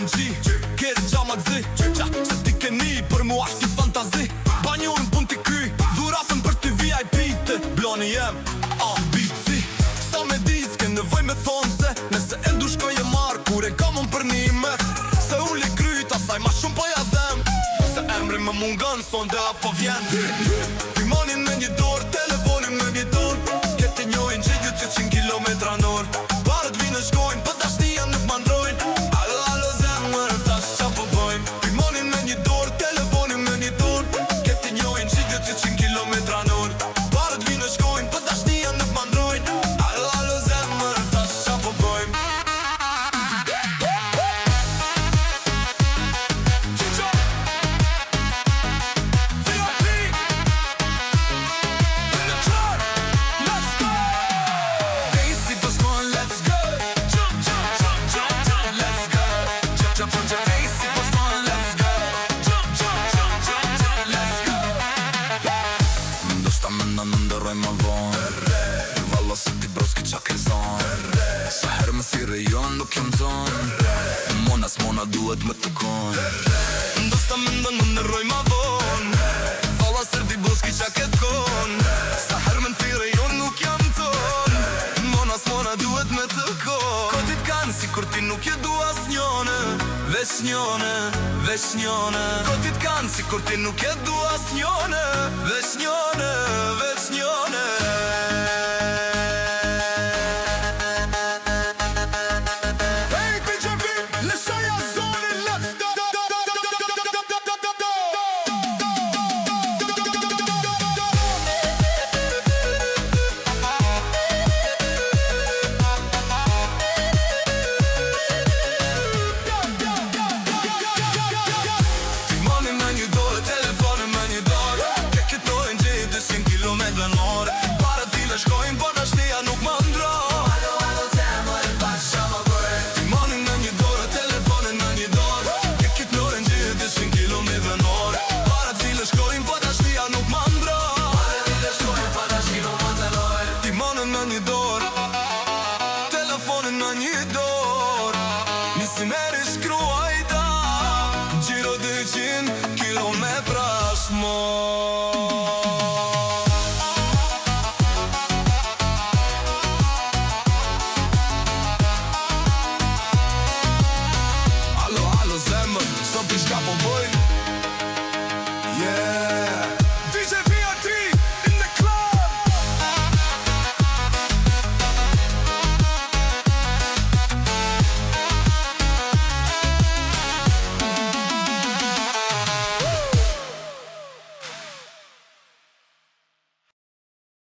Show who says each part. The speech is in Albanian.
Speaker 1: OMG, kërë gjama gzi qa se ti keni për mu ashti fantazi. Banjorin pun t'i kry, dhuratën për t'i VIP të bloni jem ambici. Sa me diske nevoj me thonë se nëse e ndu shkoj e marë kur e kamon për nime. Se unë li kryt asaj ma shumë po ja dhem, se emri më mungan son dhe apo vjen. Pimonin me një dorë, telefonin me një dorë, keti njojnë që 100 kilometra n'orë. Barët vinë shkojnë, për dashnia nuk mandrojnë. Alo, alo zemër, thash qa po bojmë. Pimonin me një dorë, telefonin me një dorë, keti njojnë që 100 kilometra n'orë. Barët vinë shkojnë, për dashnia nuk mandrojnë. Alo, alo zemër, thash qa po bojmë.
Speaker 2: Në ndërroj ma vonë Valla se ti broski qa ke zonë Sa herë më thire jonë nuk jam zonë Mona s'mona duhet me të konë
Speaker 1: Ndosta me ndonë në ndërroj ma vonë Valla se ti broski qa ke konë Sa herë më thire jonë nuk jam zonë Mona s'mona duhet me të konë Kotit kanë si kur ti nuk je du as njone Vesh njone, vesh njone Kotit kanë si kur ti nuk je du as njone Vesh njone, vesh njone Hey, BJB, lëshoja zonin, let's go Timonin me një dorë, telefonin me një dorë Ke këtojnë gjithë 200 kilometra n'orë Para t'ile shkojnë, por dashnia nuk më ndro Alo, alo, zemër, thash qa po bojmë. Timonin me një dorë, telefonin me një dorë Ke këtojnë gjithë 200 kilometra n'orë Para t'ile shkojnë, por dashnia nuk më ndro Para t'ile shkojnë, por dashnia nuk më ndro Timonin me një dorë, telefonin me një dorë Nisi me